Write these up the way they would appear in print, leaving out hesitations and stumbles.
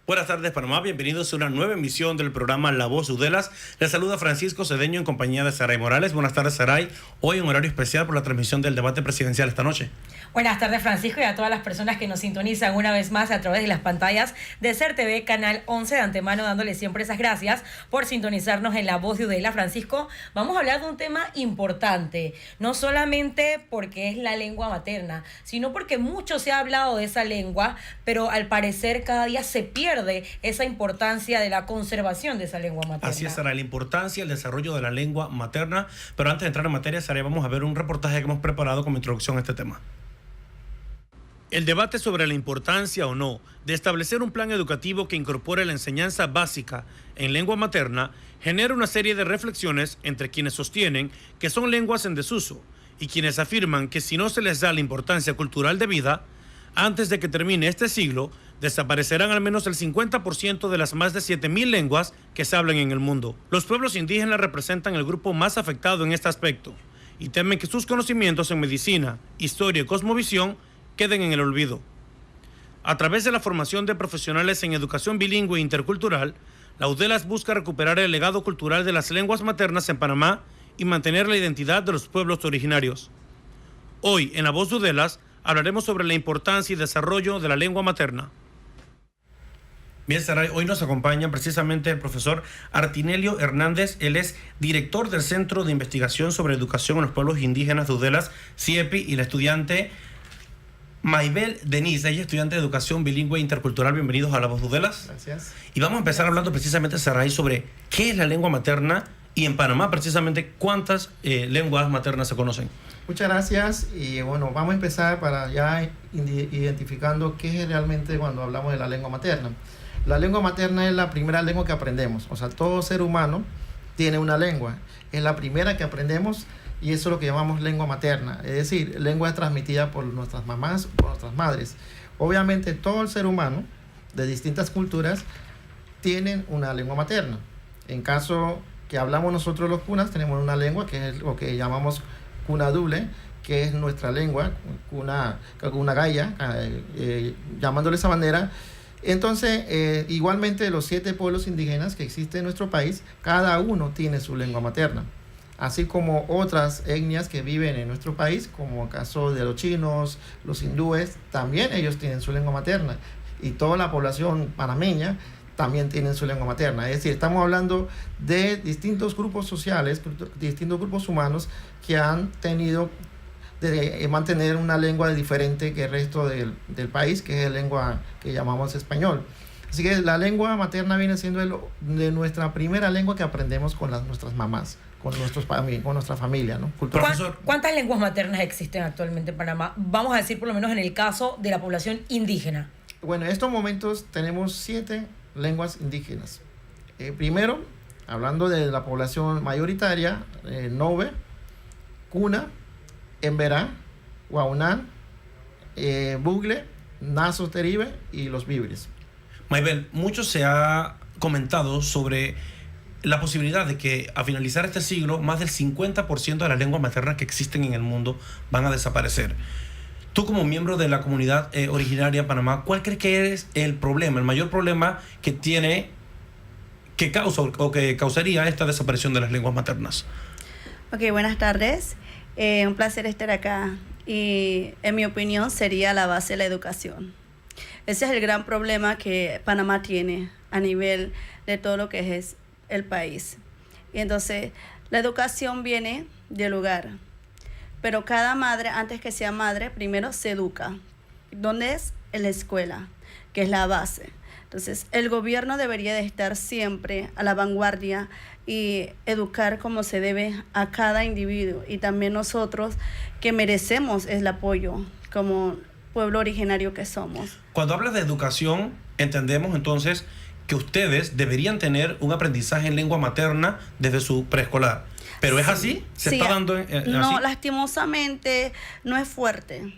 Buenas tardes, Panamá. Bienvenidos a una nueva emisión del programa La Voz de Uddelas. Les saluda Francisco Cedeño en compañía de Saray Morales. Buenas tardes, Saray. Hoy en horario especial por la transmisión del debate presidencial esta noche. Buenas tardes, Francisco, y a todas las personas que nos sintonizan una vez más a través de las pantallas de SER TV, Canal 11. De antemano, dándoles siempre esas gracias por sintonizarnos en La Voz de Uddelas. Francisco, vamos a hablar de un tema importante, no solamente porque es la lengua materna, sino porque mucho se ha hablado de esa lengua, pero al parecer cada día se pierde esa importancia de la conservación de esa lengua materna. Así es, Saray, la importancia, el desarrollo de la lengua materna. Pero antes de entrar en materia, Saray, vamos a ver un reportaje que hemos preparado como introducción a este tema. El debate sobre la importancia o no de establecer un plan educativo que incorpore la enseñanza básica en lengua materna genera una serie de reflexiones entre quienes sostienen que son lenguas en desuso y quienes afirman que si no se les da la importancia cultural debida, antes de que termine este siglo, desaparecerán al menos el 50% de las más de 7,000 lenguas que se hablan en el mundo. Los pueblos indígenas representan el grupo más afectado en este aspecto y temen que sus conocimientos en medicina, historia y cosmovisión queden en el olvido. A través de la formación de profesionales en educación bilingüe e intercultural, la Uddelas busca recuperar el legado cultural de las lenguas maternas en Panamá y mantener la identidad de los pueblos originarios. Hoy, en La Voz de Uddelas, hablaremos sobre la importancia y desarrollo de la lengua materna. Bien, Saray, hoy nos acompaña precisamente el profesor Artinelio Hernández. Él es director del Centro de Investigación sobre Educación en los Pueblos Indígenas de Uddelas, CIEPI, y la estudiante Maybel Denise, ella es estudiante de Educación Bilingüe e Intercultural. Bienvenidos a La Voz de Uddelas. Gracias. Y vamos a empezar hablando precisamente, Saray, sobre qué es la lengua materna y en Panamá precisamente cuántas lenguas maternas se conocen. Muchas gracias y bueno, vamos a empezar para ya identificando qué es realmente cuando hablamos de la lengua materna. La lengua materna es la primera lengua que aprendemos, o sea, todo ser humano tiene una lengua, es la primera que aprendemos y eso es lo que llamamos lengua materna, es decir, lengua transmitida por nuestras mamás, por nuestras madres. Obviamente todo el ser humano de distintas culturas tienen una lengua materna. En caso que hablamos nosotros los cunas, tenemos una lengua que es lo que llamamos cuna doble, que es nuestra lengua, cuna gaya, llamándole esa manera. Entonces, igualmente los 7 pueblos indígenas que existen en nuestro país, cada uno tiene su lengua materna. Así como otras etnias que viven en nuestro país, como el caso de los chinos, los hindúes, también ellos tienen su lengua materna. Y toda la población panameña también tienen su lengua materna. Es decir, estamos hablando de distintos grupos sociales, distintos grupos humanos que han tenido de mantener una lengua diferente que el resto del país, que es la lengua que llamamos español. Así que la lengua materna viene siendo de nuestra primera lengua que aprendemos con nuestras mamás, con nuestra familia, ¿no? ¿Cuántas lenguas maternas existen actualmente en Panamá? Vamos a decir por lo menos en el caso de la población indígena. Bueno, en estos momentos tenemos 7 lenguas indígenas. Primero, hablando de la población mayoritaria, Nove, Cuna, Emberá, Guaunán, Bugle, Naso Teribe y los Víveres. Maybel, mucho se ha comentado sobre la posibilidad de que a finalizar este siglo más del 50% de las lenguas maternas que existen en el mundo van a desaparecer. Tú, como miembro de la comunidad originaria de Panamá, ¿cuál crees que es el problema, el mayor problema que causaría esta desaparición de las lenguas maternas? Ok, buenas tardes. Un placer estar acá. Y en mi opinión sería la base de la educación. Ese es el gran problema que Panamá tiene a nivel de todo lo que es el país. Y entonces, la educación viene del hogar. Pero cada madre, antes que sea madre, primero se educa. ¿Dónde es? En la escuela, que es la base. Entonces, el gobierno debería de estar siempre a la vanguardia y educar como se debe a cada individuo. Y también nosotros, que merecemos el apoyo como pueblo originario que somos. Cuando hablas de educación, entendemos entonces que ustedes deberían tener un aprendizaje en lengua materna desde su preescolar. ¿Pero es así? ¿Se está dando no, así? Lastimosamente no es fuerte.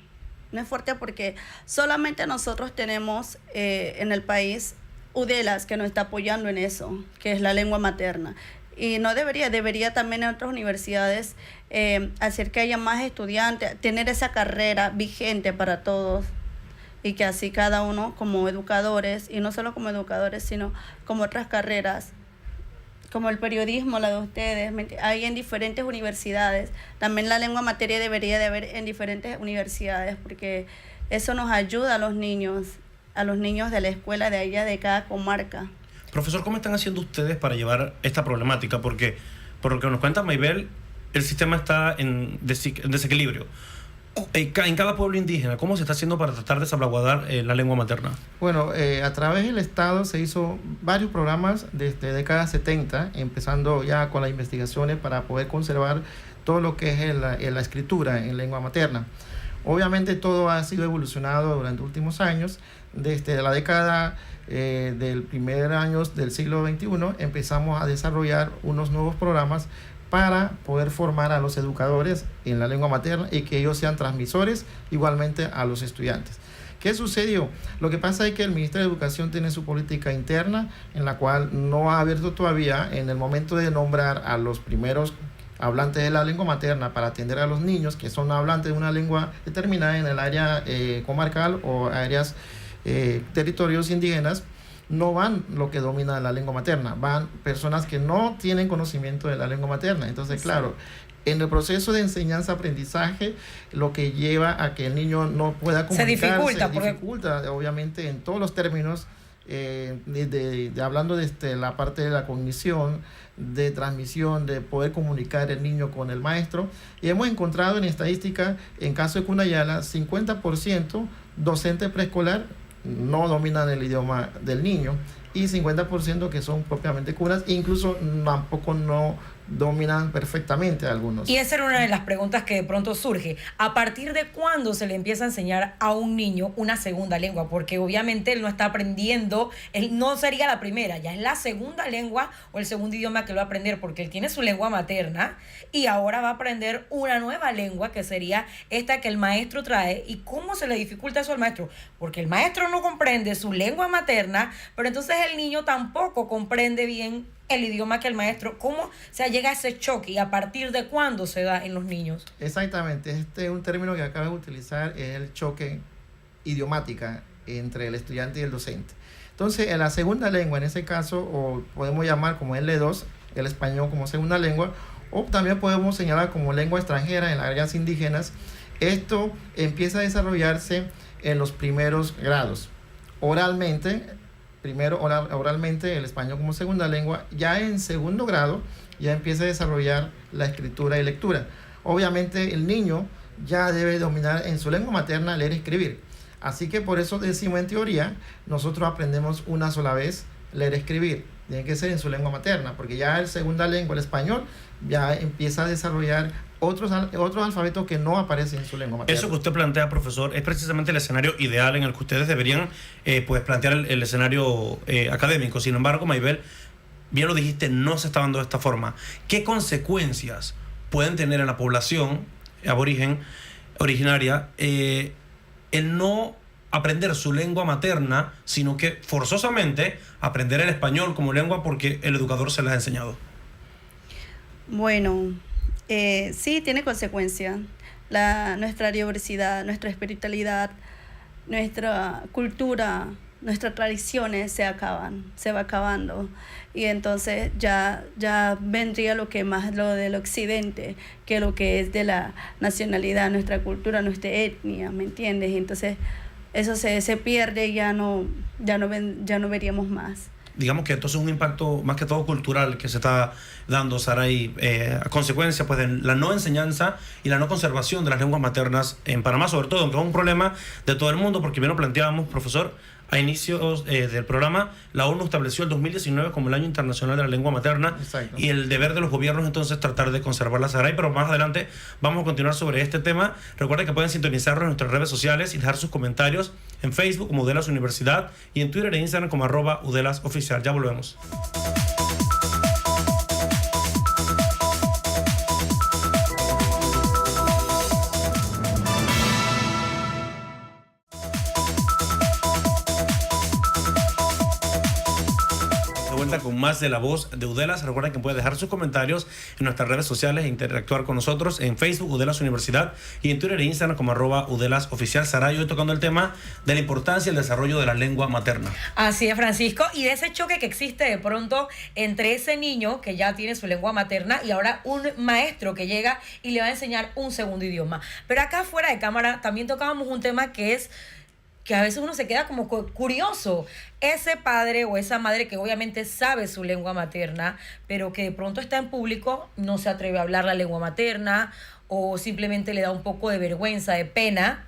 No es fuerte porque solamente nosotros tenemos en el país Uddelas que nos está apoyando en eso, que es la lengua materna. Y no debería también en otras universidades hacer que haya más estudiantes, tener esa carrera vigente para todos. y que así cada uno como educadores, y no solo como educadores, sino como otras carreras, como el periodismo, la de ustedes, hay en diferentes universidades. También la lengua materia debería de haber en diferentes universidades, porque eso nos ayuda a los niños de la escuela de allá, de cada comarca. Profesor, ¿cómo están haciendo ustedes para llevar esta problemática? Porque, por lo que nos cuenta Maybel, el sistema está en desequilibrio. En cada pueblo indígena, ¿cómo se está haciendo para tratar de salvaguardar la lengua materna? Bueno, a través del Estado se hizo varios programas desde década 70, empezando ya con las investigaciones para poder conservar todo lo que es la escritura en lengua materna. Obviamente todo ha sido evolucionado durante los últimos años. Desde la década del primer años del siglo XXI empezamos a desarrollar unos nuevos programas para poder formar a los educadores en la lengua materna y que ellos sean transmisores igualmente a los estudiantes. ¿Qué sucedió? Lo que pasa es que el Ministerio de Educación tiene su política interna, en la cual no ha abierto todavía, en el momento de nombrar a los primeros hablantes de la lengua materna para atender a los niños que son hablantes de una lengua determinada en el área comarcal o áreas territorios indígenas. No van lo que domina la lengua materna, van personas que no tienen conocimiento de la lengua materna. Entonces, claro, en el proceso de enseñanza-aprendizaje, lo que lleva a que el niño no pueda comunicarse, se dificulta obviamente en todos los términos, hablando de la parte de la cognición, de transmisión, de poder comunicar el niño con el maestro. Y hemos encontrado en estadística, en caso de Cunayala, 50% docente preescolar no dominan el idioma del niño y 50% que son propiamente curas, incluso tampoco no dominan perfectamente algunos. Y esa era una de las preguntas que de pronto surge. ¿A partir de cuándo se le empieza a enseñar a un niño una segunda lengua? Porque obviamente él no está aprendiendo, él no sería la primera, ya es la segunda lengua o el segundo idioma que lo va a aprender, porque él tiene su lengua materna y ahora va a aprender una nueva lengua que sería esta que el maestro trae. ¿Y cómo se le dificulta eso al maestro? Porque el maestro no comprende su lengua materna, pero entonces el niño tampoco comprende bien el idioma que el maestro. ¿Cómo se llega a ese choque y a partir de cuándo se da en los niños? Exactamente, este es un término que acabo de utilizar, es el choque idiomática entre el estudiante y el docente. Entonces, en la segunda lengua, en ese caso, o podemos llamar como L2, el español como segunda lengua, o también podemos señalar como lengua extranjera en las áreas indígenas. Esto empieza a desarrollarse en los primeros grados, oralmente el español como segunda lengua. Ya en segundo grado ya empieza a desarrollar la escritura y lectura. Obviamente el niño ya debe dominar en su lengua materna leer y escribir. Así que por eso decimos en teoría, nosotros aprendemos una sola vez leer y escribir. Tiene que ser en su lengua materna, porque ya el segunda lengua, el español, ya empieza a desarrollar otros alfabetos que no aparecen en su lengua materna. Eso que usted plantea, profesor, es precisamente el escenario ideal en el que ustedes deberían pues plantear el escenario académico. Sin embargo, Maybel, bien lo dijiste, no se está dando de esta forma. ¿Qué consecuencias pueden tener en la población originaria el no aprender su lengua materna, sino que forzosamente aprender el español como lengua porque el educador se les ha enseñado? Bueno, sí tiene consecuencias. Nuestra diversidad, nuestra espiritualidad, nuestra cultura, nuestras tradiciones se va acabando. Y entonces ya vendría lo que más lo del occidente, que lo que es de la nacionalidad, nuestra cultura, nuestra etnia, ¿me entiendes? Entonces eso se pierde y ya no veríamos más. Digamos que esto es un impacto más que todo cultural que se está dando, Saray, a consecuencia pues, de la no enseñanza y la no conservación de las lenguas maternas en Panamá, sobre todo, aunque es un problema de todo el mundo, porque bien lo planteábamos, profesor, a inicios del programa, la ONU estableció el 2019 como el Año Internacional de la Lengua Materna. Exacto. Y el deber de los gobiernos entonces tratar de conservarla, Saray, pero más adelante vamos a continuar sobre este tema. Recuerden que pueden sintonizarnos en nuestras redes sociales y dejar sus comentarios en Facebook como Udelas Universidad y en Twitter e Instagram como @UdelasOficial. Ya volvemos. Con con más de La Voz de Uddelas. Recuerden que pueden dejar sus comentarios en nuestras redes sociales e interactuar con nosotros en Facebook, Uddelas Universidad, y en Twitter e Instagram como @UddelasOficial. Saray, hoy tocando el tema de la importancia y el desarrollo de la lengua materna. Así es, Francisco, y de ese choque que existe de pronto entre ese niño que ya tiene su lengua materna y ahora un maestro que llega y le va a enseñar un segundo idioma. Pero acá fuera de cámara también tocábamos un tema que es que a veces uno se queda como curioso. Ese padre o esa madre que obviamente sabe su lengua materna, pero que de pronto está en público, no se atreve a hablar la lengua materna o simplemente le da un poco de vergüenza, de pena.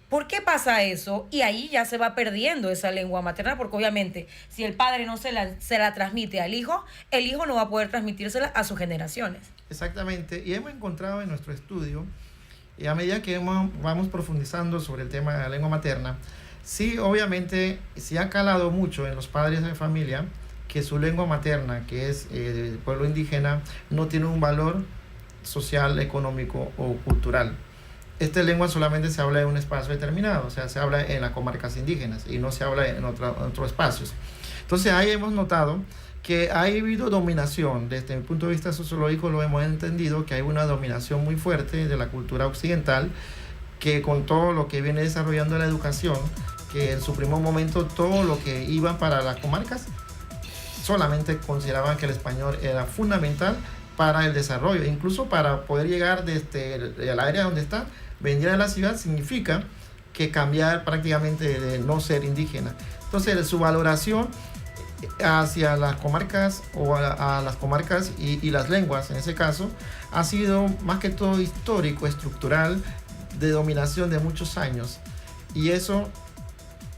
¿Por qué pasa eso? Y ahí ya se va perdiendo esa lengua materna, porque obviamente si el padre no se la transmite al hijo, el hijo no va a poder transmitírsela a sus generaciones. Exactamente, y hemos encontrado en nuestro estudio, y a medida que vamos profundizando sobre el tema de la lengua materna, sí, obviamente, sí ha calado mucho en los padres de familia que su lengua materna, que es el pueblo indígena, no tiene un valor social, económico o cultural. Esta lengua solamente se habla en un espacio determinado, o sea, se habla en las comarcas indígenas y no se habla en otros espacios. Entonces ahí hemos notado que ha habido dominación. Desde mi punto de vista sociológico lo hemos entendido, que hay una dominación muy fuerte de la cultura occidental, que con todo lo que viene desarrollando la educación, que en su primer momento todo lo que iba para las comarcas, solamente consideraban que el español era fundamental para el desarrollo, incluso para poder llegar desde el área donde está, venir a la ciudad significa que cambiar prácticamente de no ser indígena. Entonces su valoración hacia las comarcas o a las comarcas y las lenguas en ese caso ha sido más que todo histórico, estructural, de dominación de muchos años, y eso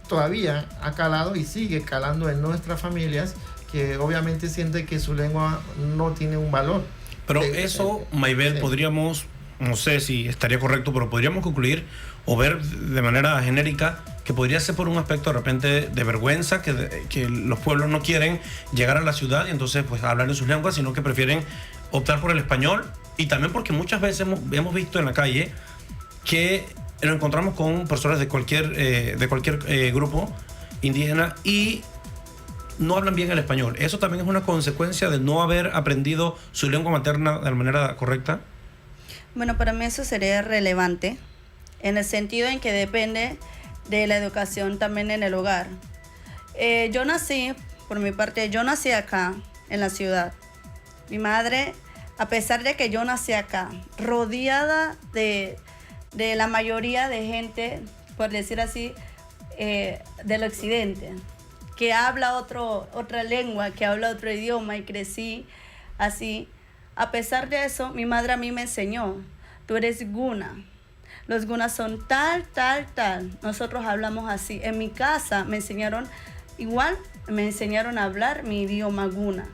todavía ha calado y sigue calando en nuestras familias, que obviamente sienten que su lengua no tiene un valor. Pero eso, Maybel, sí, podríamos, no sé si estaría correcto, pero podríamos concluir o ver de manera genérica que podría ser por un aspecto de repente de vergüenza, que los pueblos no quieren llegar a la ciudad y entonces pues hablar en sus lenguas, sino que prefieren optar por el español, y también porque muchas veces hemos visto en la calle que nos encontramos con personas de cualquier grupo indígena y no hablan bien el español. ¿Eso también es una consecuencia de no haber aprendido su lengua materna de la manera correcta? Bueno, para mí eso sería relevante, en el sentido en que depende de la educación también en el hogar. Yo nací, por mi parte, yo nací acá, en la ciudad. Mi madre, a pesar de que yo nací acá, rodeada de la mayoría de gente, por decir así, del occidente, que habla otra lengua, que habla otro idioma, y crecí así. A pesar de eso, mi madre a mí me enseñó: tú eres guna. Los gunas son tal. Nosotros hablamos así. En mi casa me enseñaron igual, me enseñaron a hablar mi idioma guna.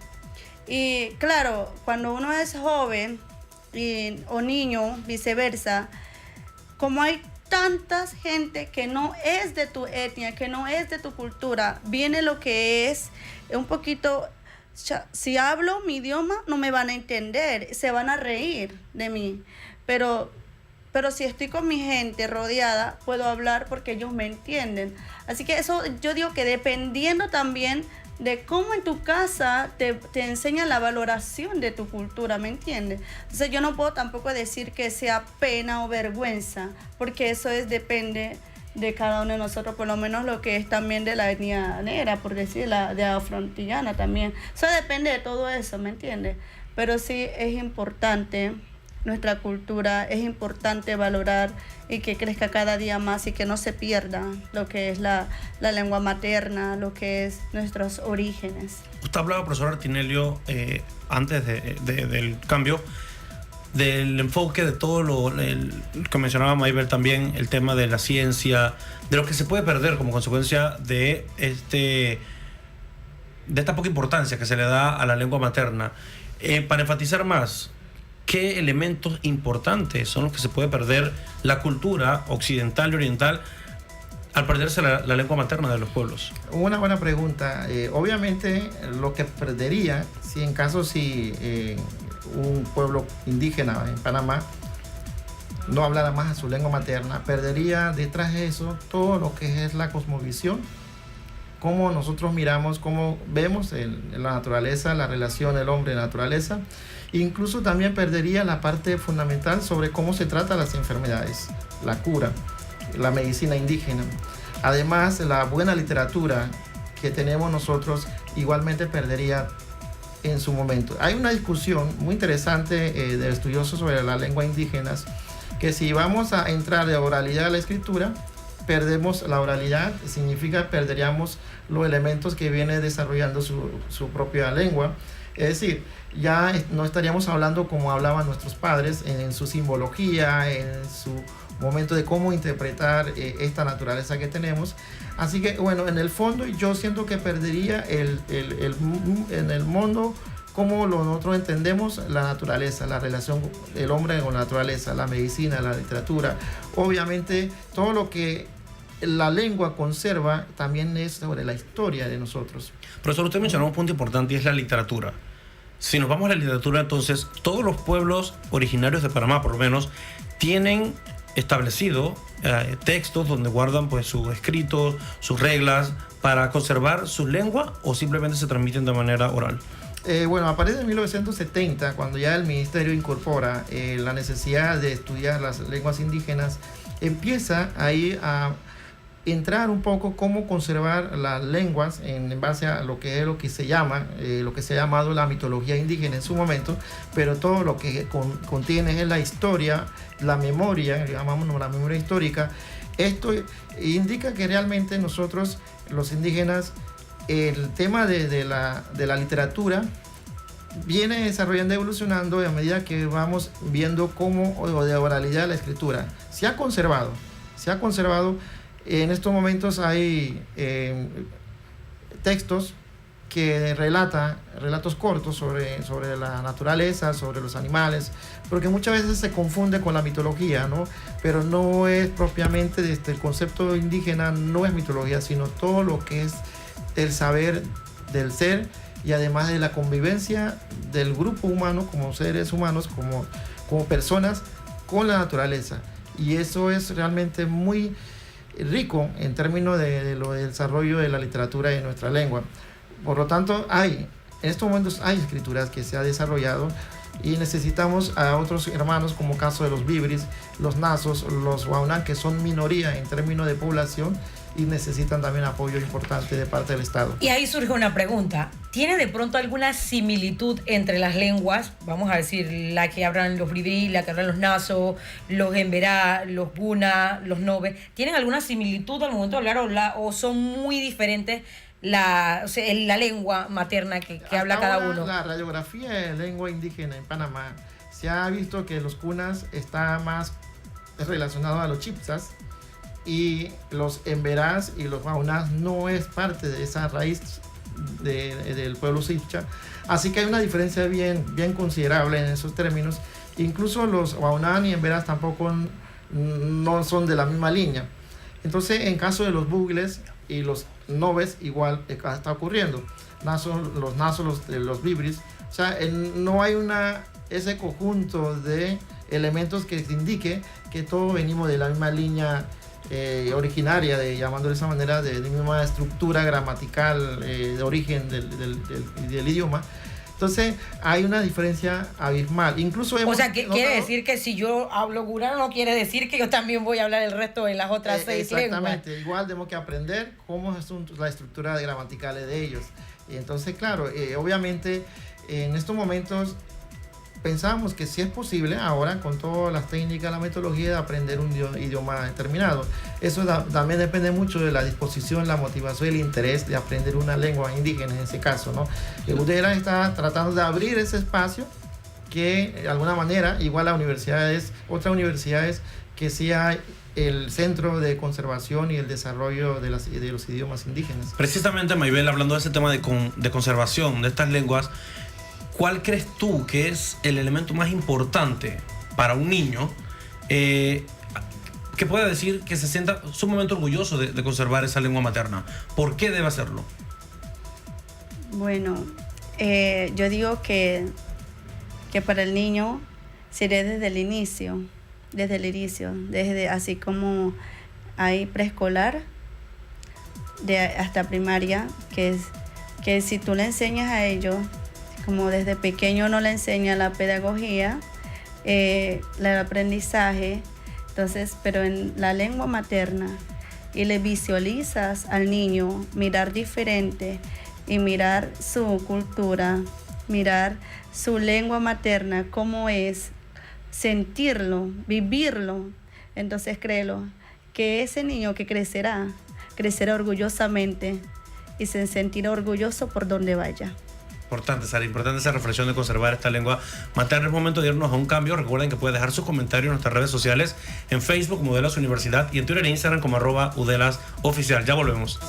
Y claro, cuando uno es joven o niño, viceversa, como hay tantas gente que no es de tu etnia, que no es de tu cultura, viene lo que es un poquito, si hablo mi idioma no me van a entender, se van a reír de mí, pero si estoy con mi gente rodeada, puedo hablar porque ellos me entienden. Así que eso, yo digo que dependiendo también de cómo en tu casa te enseñan la valoración de tu cultura, ¿me entiendes? Entonces yo no puedo tampoco decir que sea pena o vergüenza, porque eso depende de cada uno de nosotros, por lo menos lo que es también de la etnia negra, por decir, de afrontillana también. Eso depende de todo eso, ¿me entiendes? Pero sí es importante nuestra cultura, es importante valorar y que crezca cada día más y que no se pierda lo que es la lengua materna, lo que es nuestros orígenes. Usted hablaba, profesor Artinelio, antes del cambio, del enfoque de todo lo que mencionaba Maybel también, el tema de la ciencia, de lo que se puede perder como consecuencia de esta poca importancia que se le da a la lengua materna. Para enfatizar más, ¿qué elementos importantes son los que se puede perder la cultura occidental y oriental al perderse la lengua materna de los pueblos? Una buena pregunta. Obviamente lo que perdería, si un pueblo indígena en Panamá no hablara más a su lengua materna, perdería detrás de eso todo lo que es la cosmovisión cómo nosotros miramos, cómo vemos la naturaleza, la relación del hombre y la naturaleza. Incluso también perdería la parte fundamental sobre cómo se tratan las enfermedades, la cura, la medicina indígena. Además, la buena literatura que tenemos nosotros igualmente perdería en su momento. Hay una discusión muy interesante de estudiosos sobre la lengua indígena, que si vamos a entrar de oralidad a la escritura, perdemos la oralidad, significa perderíamos los elementos que viene desarrollando su propia lengua. Es decir, ya no estaríamos hablando como hablaban nuestros padres en su simbología, en su momento de cómo interpretar esta naturaleza que tenemos. Así que, bueno, en el fondo yo siento que perdería en el mundo cómo nosotros entendemos la naturaleza, la relación del hombre con la naturaleza, la medicina, la literatura. Obviamente, todo lo que la lengua conserva también es sobre la historia de nosotros. Profesor, usted mencionó un punto importante y es la literatura. Si nos vamos a la literatura, entonces, todos los pueblos originarios de Panamá, por lo menos, tienen establecido textos donde guardan pues sus escritos, sus reglas, para conservar su lengua, o simplemente se transmiten de manera oral. Bueno, a partir de 1970, cuando ya el ministerio incorpora la necesidad de estudiar las lenguas indígenas, empieza ahí a entrar un poco cómo conservar las lenguas en base a lo que se llama, lo que se ha llamado la mitología indígena en su momento, pero todo lo que contiene es la historia, la memoria, llamamos la memoria histórica. Esto indica que realmente nosotros, los indígenas, el tema de la literatura viene desarrollando, evolucionando a medida que vamos viendo cómo, o de oralidad, la escritura se ha conservado. En estos momentos hay textos que relatos cortos sobre la naturaleza, sobre los animales, porque muchas veces se confunde con la mitología, ¿no? Pero no es propiamente desde el concepto indígena, no es mitología, sino todo lo que es el saber del ser, y además de la convivencia del grupo humano como seres humanos, como personas con la naturaleza. Y eso es realmente muy rico en términos de lo del desarrollo de la literatura de nuestra lengua. Por lo tanto, en estos momentos hay escrituras que se han desarrollado, y necesitamos a otros hermanos, como caso de los Bibris, los Nasos, los Waunán, que son minoría en términos de población y necesitan también apoyo importante de parte del Estado. Y ahí surge una pregunta. ¿Tiene de pronto alguna similitud entre las lenguas? Vamos a decir, la que hablan los Bribri, la que hablan los Naso, los Emberá, los Guna, los Nobe. ¿Tienen alguna similitud al momento de hablar o son muy diferentes la lengua materna que habla cada uno? La radiografía de lengua indígena en Panamá se ha visto que los Cunas está más relacionado a los Chipsas, y los Emberás y los Waunás no es parte de esa raíz del pueblo Sipcha. Así que hay una diferencia bien considerable en esos términos. Incluso los Waunán y Emberás tampoco no son de la misma línea. Entonces, en caso de los Bugles y los Nobes, igual está ocurriendo. Los Nasos, los Bibris. O sea, no hay ese conjunto de elementos que indique que todos venimos de la misma línea originaria, llamándolo de esa manera, de misma estructura gramatical de origen del idioma. Entonces hay una diferencia abismal. Incluso quiere decir que si yo hablo gurano, no quiere decir que yo también voy a hablar el resto de las otras 6 lenguas. Exactamente, igual tenemos que aprender cómo es la estructura gramatical de ellos. Y entonces, claro, obviamente en estos momentos pensamos que sí es posible ahora, con todas las técnicas, la metodología, de aprender un idioma determinado. Eso también depende mucho de la disposición, la motivación y el interés de aprender una lengua indígena en ese caso, ¿no? Udera está tratando de abrir ese espacio que, de alguna manera, igual a otras universidades, que sea el centro de conservación y el desarrollo de los idiomas indígenas. Precisamente, Maybel, hablando de ese tema de conservación de estas lenguas, ¿cuál crees tú que es el elemento más importante para un niño que pueda decir que se sienta sumamente orgulloso de conservar esa lengua materna? ¿Por qué debe hacerlo? Bueno, yo digo que para el niño sería desde el inicio, desde así como hay preescolar, hasta primaria, que si tú le enseñas a ellos, como desde pequeño no le enseña la pedagogía, el aprendizaje, entonces, pero en la lengua materna, y le visualizas al niño mirar diferente y mirar su cultura, mirar su lengua materna, cómo es, sentirlo, vivirlo, entonces créelo, que ese niño que crecerá orgullosamente y se sentirá orgulloso por donde vaya. Importante, Sara, importante esa reflexión de conservar esta lengua materna. Es momento de irnos a un cambio. Recuerden que puede dejar sus comentarios en nuestras redes sociales, en Facebook como Udelas Universidad y en Twitter e Instagram como @UdelasOficial. Ya volvemos.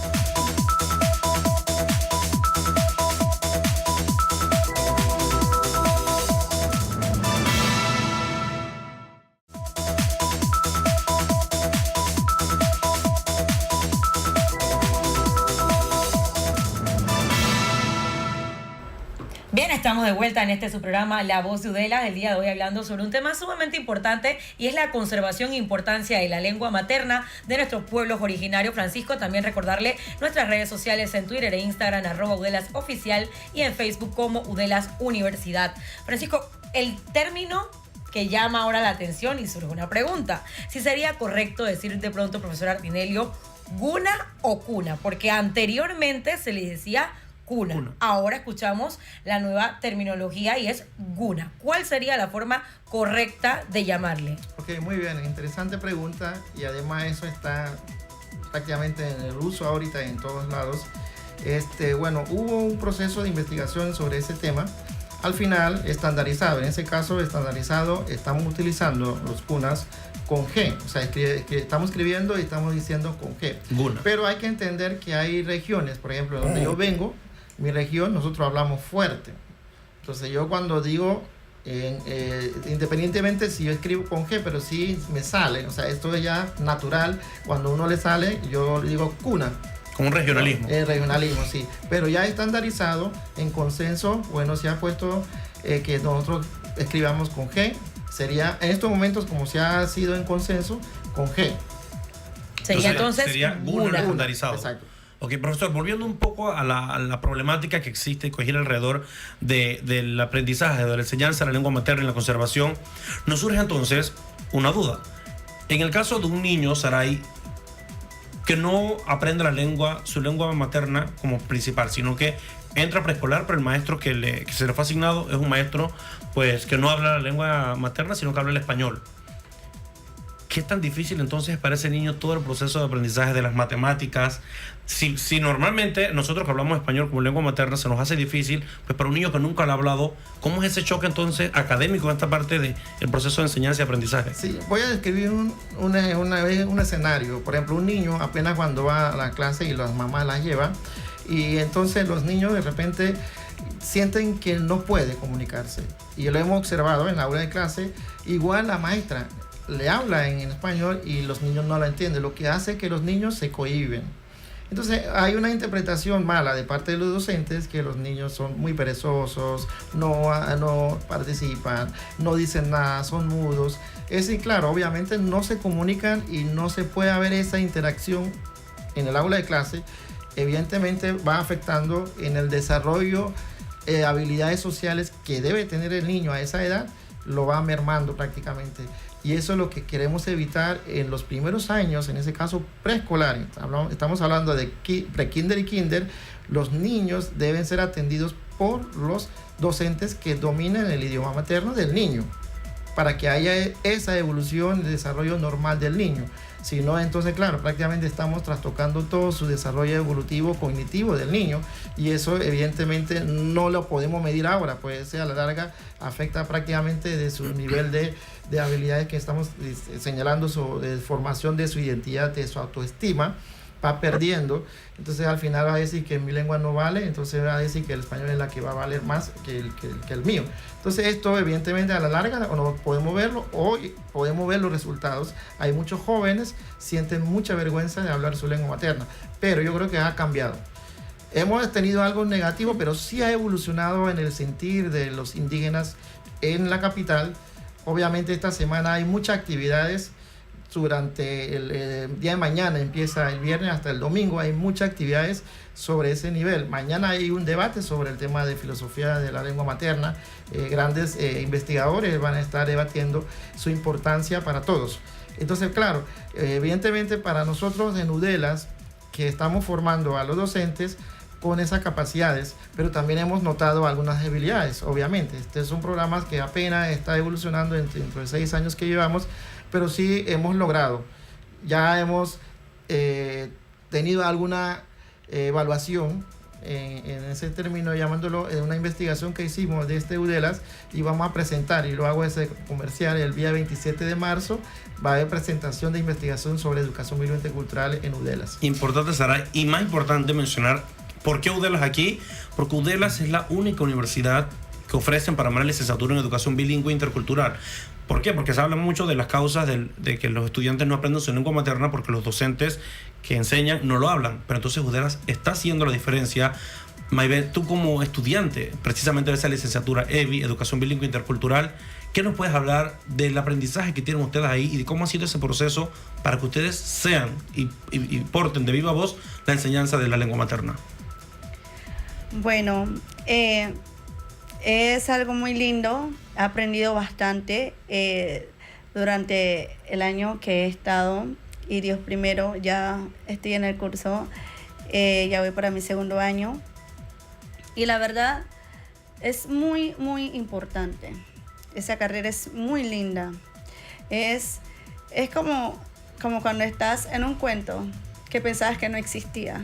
Bien, estamos de vuelta en su programa La Voz de Udelas, el día de hoy hablando sobre un tema sumamente importante y es la conservación e importancia de la lengua materna de nuestros pueblos originarios. Francisco, también recordarle nuestras redes sociales en Twitter e Instagram, @UdelasOficial y en Facebook como Udelas Universidad. Francisco, el término que llama ahora la atención y surge una pregunta. Si sería correcto decir de pronto, profesor Artinelio, guna o cuna, porque anteriormente se le decía cuna. Ahora escuchamos la nueva terminología y es guna. ¿Cuál sería la forma correcta de llamarle? Ok, muy bien, interesante pregunta y además eso está prácticamente en el uso ahorita en todos lados. Bueno, hubo un proceso de investigación sobre ese tema. Al final, estandarizado, en ese caso estandarizado, estamos utilizando los cunas con G, o sea, que estamos escribiendo y estamos diciendo con G. Guna. Pero hay que entender que hay regiones, por ejemplo, donde yo vengo, mi región, nosotros hablamos fuerte. Entonces yo cuando digo, independientemente si yo escribo con G, pero sí me sale, o sea, esto es ya natural, cuando uno le sale, yo digo cuna. Como un regionalismo. Regionalismo, sí. Pero ya estandarizado, en consenso, bueno, se ha puesto que nosotros escribamos con G. Sería, en estos momentos, como se ha sido en consenso, con G. Sería guna estandarizado. Exacto. Ok, profesor, volviendo un poco a la problemática que existe, que gira alrededor del aprendizaje, de la enseñanza de la lengua materna y la conservación, nos surge entonces una duda. En el caso de un niño, Saray, que no aprende su lengua materna como principal, sino que entra a preescolar, pero el maestro que se le fue asignado es un maestro pues que no habla la lengua materna, sino que habla el español. ¿Qué tan difícil entonces es para ese niño todo el proceso de aprendizaje de las matemáticas? Si normalmente nosotros que hablamos español como lengua materna se nos hace difícil, pues para un niño que nunca lo ha hablado, ¿cómo es ese choque entonces académico en esta parte del proceso de enseñanza y aprendizaje? Sí, voy a describir un escenario. Por ejemplo, un niño apenas cuando va a la clase y las mamás las llevan, y entonces los niños de repente sienten que no puede comunicarse. Y lo hemos observado en la aula de clase, igual la maestra le habla en español y los niños no la entienden, lo que hace que los niños se cohíben. Entonces hay una interpretación mala de parte de los docentes que los niños son muy perezosos, no participan, no dicen nada, son mudos. Es decir, claro, obviamente no se comunican y no se puede haber esa interacción en el aula de clase. Evidentemente va afectando en el desarrollo habilidades sociales que debe tener el niño a esa edad, lo va mermando prácticamente. Y eso es lo que queremos evitar en los primeros años, en ese caso preescolar. Estamos hablando de pre-kinder y kinder. Los niños deben ser atendidos por los docentes que dominen el idioma materno del niño, para que haya esa evolución y desarrollo normal del niño. Si no, entonces, claro, prácticamente estamos trastocando todo su desarrollo evolutivo cognitivo del niño, y eso evidentemente no lo podemos medir ahora, pues a la larga afecta prácticamente de su nivel de habilidades que estamos señalando, de formación de su identidad, de su autoestima, va perdiendo. Entonces al final va a decir que mi lengua no vale, entonces va a decir que el español es la que va a valer más que el mío. Entonces esto evidentemente a la larga no podemos verlo, hoy podemos ver los resultados. Hay muchos jóvenes sienten mucha vergüenza de hablar su lengua materna, pero yo creo que ha cambiado. Hemos tenido algo negativo, pero sí ha evolucionado en el sentir de los indígenas en la capital. Obviamente esta semana hay muchas actividades durante el día de mañana, empieza el viernes hasta el domingo, hay muchas actividades sobre ese nivel. Mañana hay un debate sobre el tema de filosofía de la lengua materna. Grandes investigadores van a estar debatiendo su importancia para todos. Entonces, claro, evidentemente para nosotros en UDELAS, que estamos formando a los docentes con esas capacidades, pero también hemos notado algunas debilidades, obviamente. Este es un programa que apenas está evolucionando dentro de 6 años que llevamos, pero sí hemos logrado. Ya hemos tenido alguna evaluación en ese término, llamándolo una investigación que hicimos de este UDELAS, y vamos a presentar, y lo hago ese comercial, el día 27 de marzo va a haber presentación de investigación sobre educación bilingüe intercultural en UDELAS. Importante, Sara, y más importante mencionar por qué UDELAS aquí, porque UDELAS es la única universidad que ofrece en Panamá la licenciatura en educación bilingüe intercultural. ¿Por qué? Porque se habla mucho de las causas de que los estudiantes no aprenden su lengua materna porque los docentes que enseñan no lo hablan. Pero entonces UDELAS está haciendo la diferencia. Maybeth, tú como estudiante precisamente de esa licenciatura EBI, Educación Bilingüe Intercultural, ¿qué nos puedes hablar del aprendizaje que tienen ustedes ahí y de cómo ha sido ese proceso para que ustedes sean y porten de viva voz la enseñanza de la lengua materna? Bueno, es algo muy lindo. He aprendido bastante durante el año que he estado, y Dios primero, ya estoy en el curso, ya voy para mi 2º año, y la verdad es muy, muy importante. Esa carrera es muy linda. Es como cuando estás en un cuento que pensabas que no existía,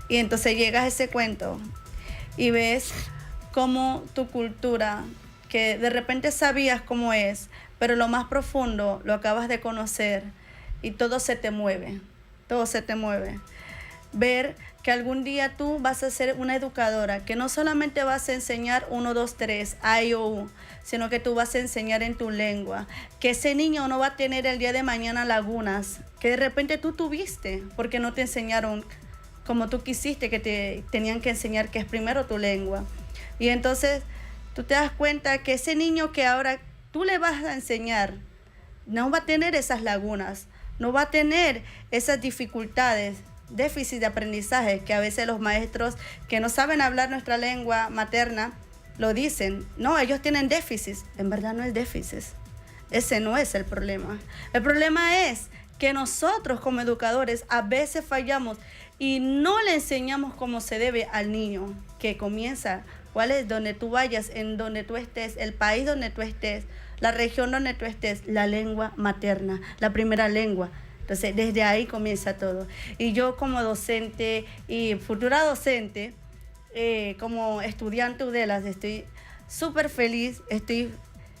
y entonces llegas a ese cuento y ves cómo tu cultura, que de repente sabías cómo es, pero lo más profundo lo acabas de conocer, y todo se te mueve, todo se te mueve. Ver que algún día tú vas a ser una educadora, que no solamente vas a enseñar 1, 2, 3, A, I, O, U, sino que tú vas a enseñar en tu lengua, que ese niño no va a tener el día de mañana lagunas, que de repente tú tuviste, porque no te enseñaron como tú quisiste que te tenían que enseñar, que es primero tu lengua. Y entonces tú te das cuenta que ese niño que ahora tú le vas a enseñar no va a tener esas lagunas, no va a tener esas dificultades, déficit de aprendizaje, que a veces los maestros que no saben hablar nuestra lengua materna lo dicen. No, ellos tienen déficit. En verdad no es déficit. Ese no es el problema. El problema es que nosotros como educadores a veces fallamos y no le enseñamos como se debe al niño, que comienza, cuál es donde tú vayas, en donde tú estés, el país donde tú estés, la región donde tú estés, la lengua materna, la primera lengua. Entonces, desde ahí comienza todo. Y yo como docente y futura docente, como estudiante UDELAS, estoy súper feliz, estoy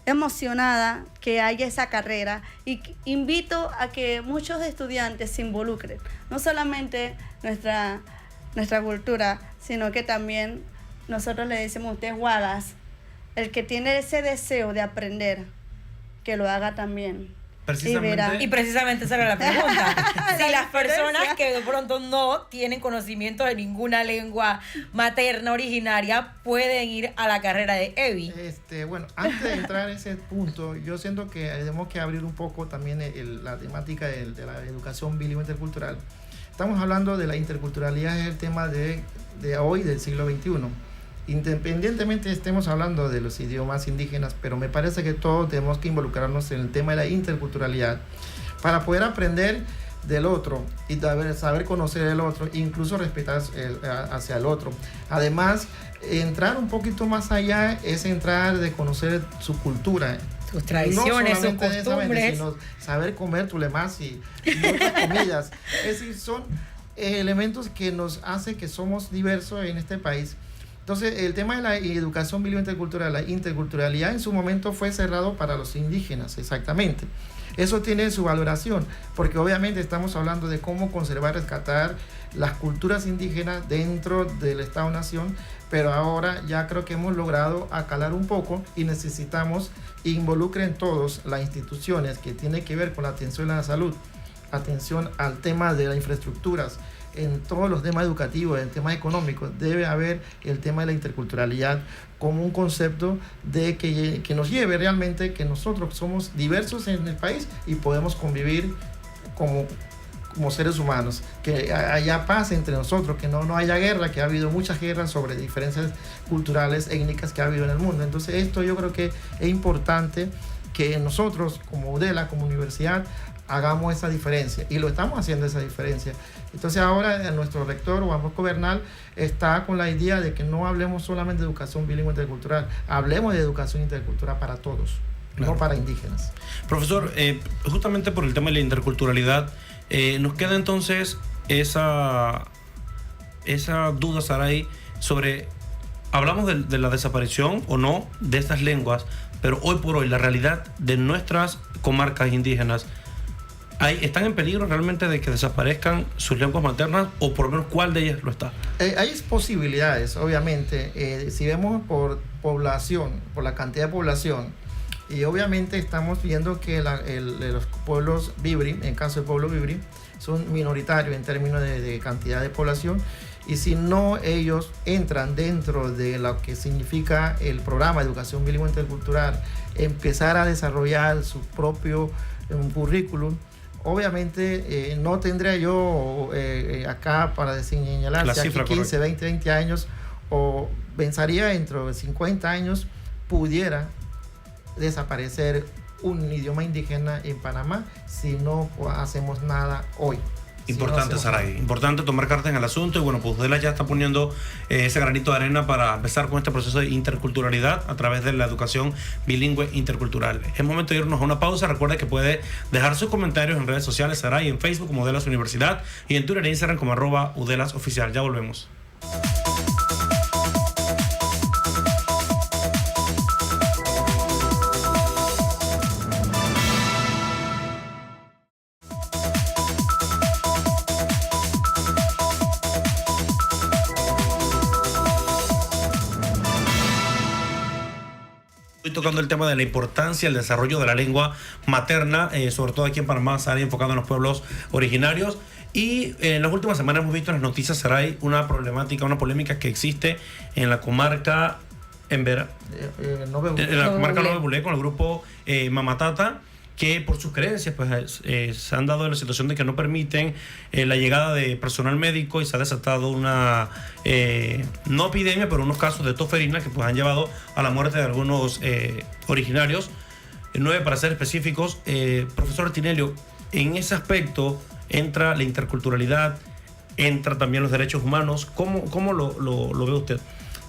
emocionada que haya esa carrera, y invito a que muchos estudiantes se involucren, no solamente nuestra cultura, sino que también nosotros le decimos a ustedes wagas, el que tiene ese deseo de aprender, que lo haga también. Y precisamente esa era la pregunta. Si las personas que de pronto no tienen conocimiento de ninguna lengua materna originaria pueden ir a la carrera de EBI. Bueno, antes de entrar en ese punto, yo siento que tenemos que abrir un poco también la temática de la educación bilingüe intercultural. Estamos hablando de la interculturalidad, es el tema de hoy, del siglo XXI. Independientemente estemos hablando de los idiomas indígenas, pero me parece que todos tenemos que involucrarnos en el tema de la interculturalidad para poder aprender del otro y saber conocer el otro, incluso respetar hacia el otro. Además, entrar un poquito más allá es entrar de conocer su cultura, sus tradiciones, no sus costumbres, sino saber comer tulemasi y otras comidas. Es decir, son elementos que nos hacen que somos diversos en este país. Entonces, el tema de la educación bilingüe intercultural, la interculturalidad en su momento fue cerrado para los indígenas, exactamente. Eso tiene su valoración, porque obviamente estamos hablando de cómo conservar, rescatar las culturas indígenas dentro del Estado-Nación, pero ahora ya creo que hemos logrado acalar un poco y necesitamos involucren todos las instituciones que tienen que ver con la atención a la salud, atención al tema de las infraestructuras, en todos los temas educativos, en temas económicos, debe haber el tema de la interculturalidad como un concepto de que nos lleve realmente que nosotros somos diversos en el país y podemos convivir como seres humanos, que haya paz entre nosotros, que no haya guerra, que ha habido muchas guerras sobre diferencias culturales, étnicas que ha habido en el mundo. Entonces esto yo creo que es importante que nosotros como UDELA, como universidad, hagamos esa diferencia, y lo estamos haciendo esa diferencia. Entonces ahora nuestro rector Juan Bosco Bernal está con la idea de que no hablemos solamente de educación bilingüe intercultural, hablemos de educación intercultural para todos, claro, no para indígenas. Profesor, justamente por el tema de la interculturalidad, nos queda entonces esa duda, Saray, sobre, hablamos de la desaparición o no de estas lenguas, pero hoy por hoy la realidad de nuestras comarcas indígenas, ¿están en peligro realmente de que desaparezcan sus lenguas maternas, o por lo menos cuál de ellas lo está? Hay posibilidades, obviamente. Si vemos por población, por la cantidad de población, y obviamente estamos viendo que los pueblos Vibri, en el caso del pueblo Vibri, son minoritarios en términos de cantidad de población, y si no ellos entran dentro de lo que significa el programa de educación bilingüe intercultural, empezar a desarrollar su propio currículum, obviamente no tendría yo acá para señalar si aquí 15, 20 años, o pensaría dentro de 50 años pudiera desaparecer un idioma indígena en Panamá si no hacemos nada hoy. Importante, Saray, importante tomar cartas en el asunto, y bueno, pues UDELA ya está poniendo ese granito de arena para empezar con este proceso de interculturalidad a través de la educación bilingüe intercultural. Es momento de irnos a una pausa. Recuerde que puede dejar sus comentarios en redes sociales, Saray, en Facebook como UDELAS Universidad, y en Twitter e Instagram como @UDELASOficial. Ya volvemos. Estoy tocando el tema de la importancia, el desarrollo de la lengua materna, sobre todo aquí en Panamá, Saray, enfocado en los pueblos originarios. Y en las últimas semanas hemos visto en las noticias, Saray, una problemática, una polémica que existe en la comarca en la comarca Nove Bulé, con el grupo Mamatata, que por sus creencias pues se han dado en la situación de que no permiten la llegada de personal médico, y se ha desatado una no epidemia, pero unos casos de toferina que pues han llevado a la muerte de algunos originarios, 9 para ser específicos. Profesor Tinelio, en ese aspecto entra la interculturalidad, entra también los derechos humanos. ¿Cómo lo ve usted?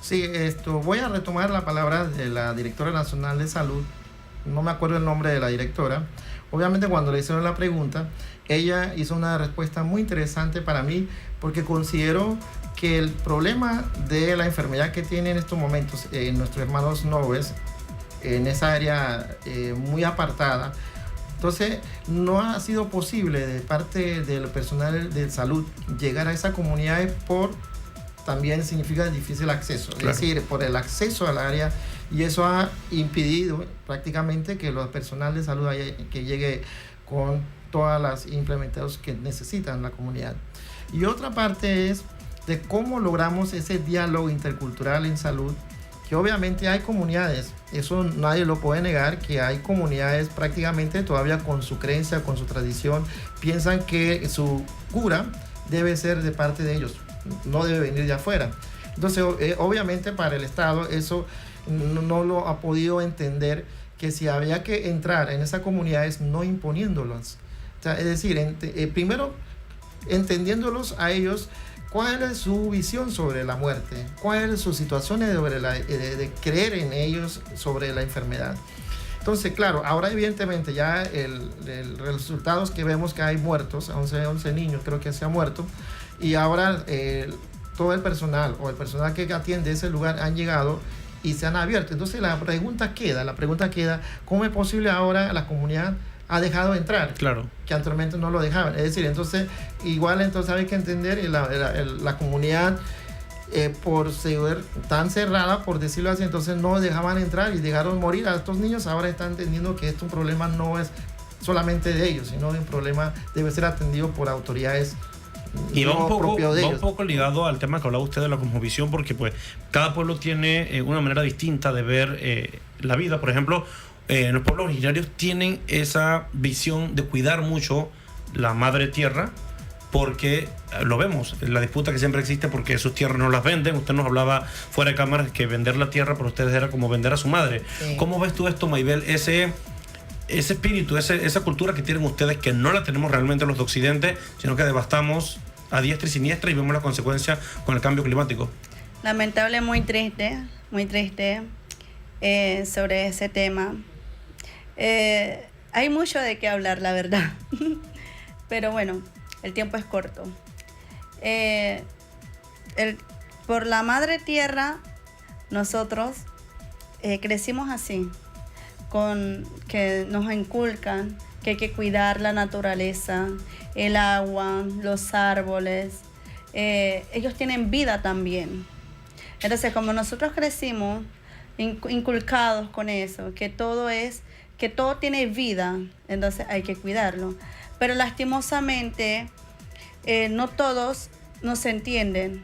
Sí, voy a retomar la palabra de la directora nacional de salud. No me acuerdo el nombre de la directora. Obviamente cuando le hicieron la pregunta, ella hizo una respuesta muy interesante para mí, porque considero que el problema de la enfermedad que tienen en estos momentos nuestros hermanos noves, en esa área muy apartada, entonces no ha sido posible de parte del personal de salud llegar a esa comunidad, también significa difícil acceso, claro. Es decir, por el acceso al área, y eso ha impedido prácticamente que los personal de salud que llegue con todas las implementados que necesitan la comunidad. Y otra parte es de cómo logramos ese diálogo intercultural en salud, que obviamente hay comunidades, eso nadie lo puede negar, que hay comunidades prácticamente todavía con su creencia, con su tradición, piensan que su cura debe ser de parte de ellos, no debe venir de afuera. Entonces, obviamente para el Estado eso no lo ha podido entender, que si había que entrar en esas comunidades no imponiéndolas. O sea, es decir, primero entendiéndolos a ellos cuál es su visión sobre la muerte, cuáles son sus situaciones de creer en ellos sobre la enfermedad. Entonces, claro, ahora evidentemente ya el resultados que vemos que hay muertos, 11 niños creo que se han muerto, y ahora todo el personal o el personal que atiende ese lugar han llegado y se han abierto. Entonces la pregunta queda, ¿cómo es posible ahora la comunidad ha dejado entrar? Claro. Que anteriormente no lo dejaban. Es decir, entonces igual entonces hay que entender la comunidad por ser tan cerrada, por decirlo así, entonces no dejaban entrar y dejaron morir a estos niños. Ahora están entendiendo que esto un problema no es solamente de ellos, sino un problema debe ser atendido por autoridades. Y va un poco ligado al tema que hablaba usted de la cosmovisión, porque pues cada pueblo tiene una manera distinta de ver la vida. Por ejemplo, los pueblos originarios tienen esa visión de cuidar mucho la madre tierra, porque lo vemos, la disputa que siempre existe porque sus tierras no las venden. Usted nos hablaba fuera de cámara que vender la tierra para ustedes era como vender a su madre. Sí. ¿Cómo ves tú esto, Maybel? Ese espíritu, esa cultura que tienen ustedes, que no la tenemos realmente los de Occidente, sino que devastamos a diestra y siniestra y vemos las consecuencias con el cambio climático. Lamentable, muy triste sobre ese tema. Hay mucho de qué hablar, la verdad. Pero bueno, el tiempo es corto. Por la madre tierra, nosotros crecimos así, con que nos inculcan que hay que cuidar la naturaleza, el agua, los árboles. Ellos tienen vida también. Entonces, como nosotros crecimos inculcados con eso, que todo tiene vida, entonces hay que cuidarlo. Pero lastimosamente, no todos nos entienden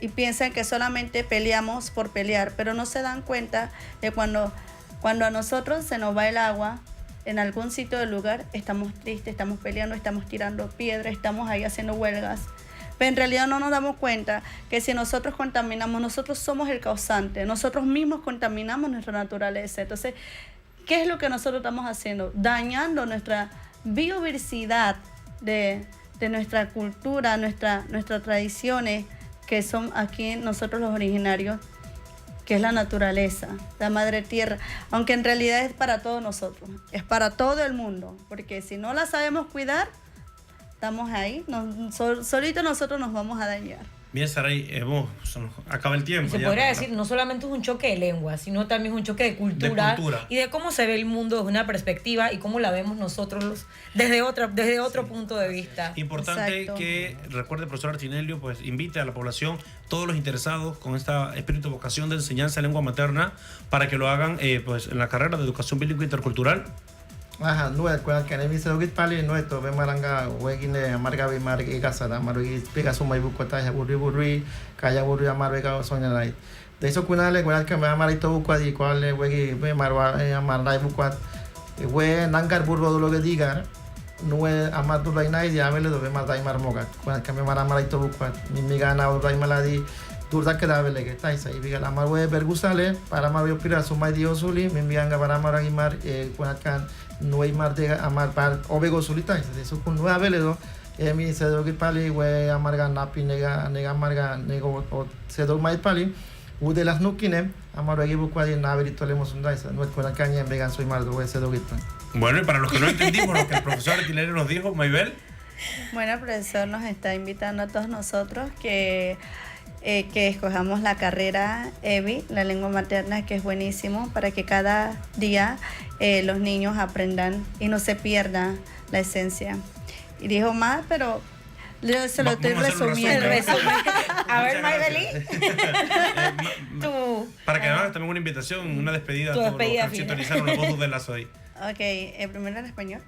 y piensan que solamente peleamos por pelear, pero no se dan cuenta de cuando a nosotros se nos va el agua en algún sitio del lugar, estamos tristes, estamos peleando, estamos tirando piedras, estamos ahí haciendo huelgas. Pero en realidad no nos damos cuenta que si nosotros contaminamos, nosotros somos el causante, nosotros mismos contaminamos nuestra naturaleza. Entonces, ¿qué es lo que nosotros estamos haciendo? Dañando nuestra biodiversidad de nuestra cultura, nuestras tradiciones, que son aquí nosotros los originarios, que es la naturaleza, la madre tierra, aunque en realidad es para todos nosotros, es para todo el mundo, porque si no la sabemos cuidar, estamos ahí, solito nosotros nos vamos a dañar. Bien, Saray, se nos acaba el tiempo. Se podría decir, no solamente es un choque de lengua, sino también es un choque de cultura y de cómo se ve el mundo desde una perspectiva y cómo la vemos nosotros desde otro punto de vista. Importante. Exacto. Que recuerde, profesor Artinelio, pues invite a la población, todos los interesados con esta espíritu de vocación de enseñanza de lengua materna, para que lo hagan pues en la carrera de educación bilingüe intercultural. Ajá, nueva que mi se dogit pali nueto ve maranga wegine marga be marga gasada marugi pega sumai buku ta ya burri kaya burri amarga sonya lai de eso kunale gua que me amarito buku di cual wegi be marwa amarrai buku we nangar burro lo que diga no amar tu vaina y ya me le dobe marai marmoga gua que me amarito buku mi gana urai maladi turda que dave le que está ahí biga la marwe bergusale para mario pira sumai diosuli mi ganga para maragi mar gua kan no hay más de amar para obego solita eso con nueva veledo mi se do que pali we amarga napi nega amarga nego se do mai pali u de las nukine amaro equipo cual na verito lemos un daisa no es con la caña en vegan soy mardo we se do que. Bueno, y para los que no entendimos lo que el profesor Artinelio nos dijo, Maybel. Bueno, el profesor nos está invitando a todos nosotros que escojamos la carrera EBI, la lengua materna, que es buenísimo para que cada día los niños aprendan y no se pierda la esencia. Y dijo más, pero yo se lo estoy resumiendo. A ver, Maybeli. Para que hagas también una invitación, una despedida a todos los que sintonizaron la voz de las hoy. Ok, primero en español.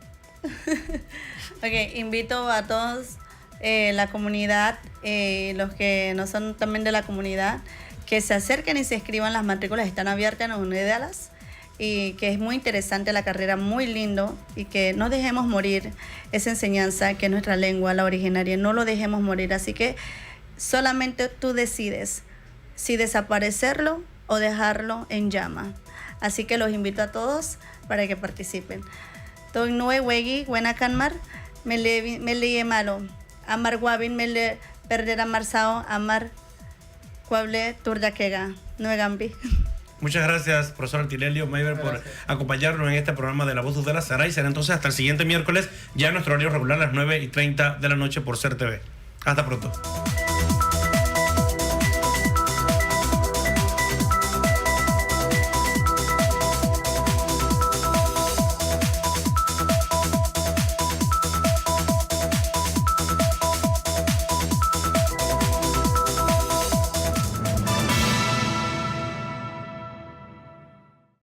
Ok, invito a todos la comunidad, los que no son también de la comunidad, que se acerquen y se inscriban. Las matrículas están abiertas en UNIDALAS y que es muy interesante la carrera, muy lindo, y que no dejemos morir esa enseñanza que es nuestra lengua, la originaria, no lo dejemos morir. Así que solamente tú decides si desaparecerlo o dejarlo en llama. Así que los invito a todos para que participen. Toy nue wegi buena canmar me le malo amar guabin me le perder amar sao amar cuable turdaquega nue gambi. Muchas gracias, profesor Artinelio Maybel, por acompañarnos en este programa de La Voz de la Saray. Será entonces hasta el siguiente miércoles, ya en nuestro horario regular a las 9:30 de la noche por CERTV. Hasta pronto.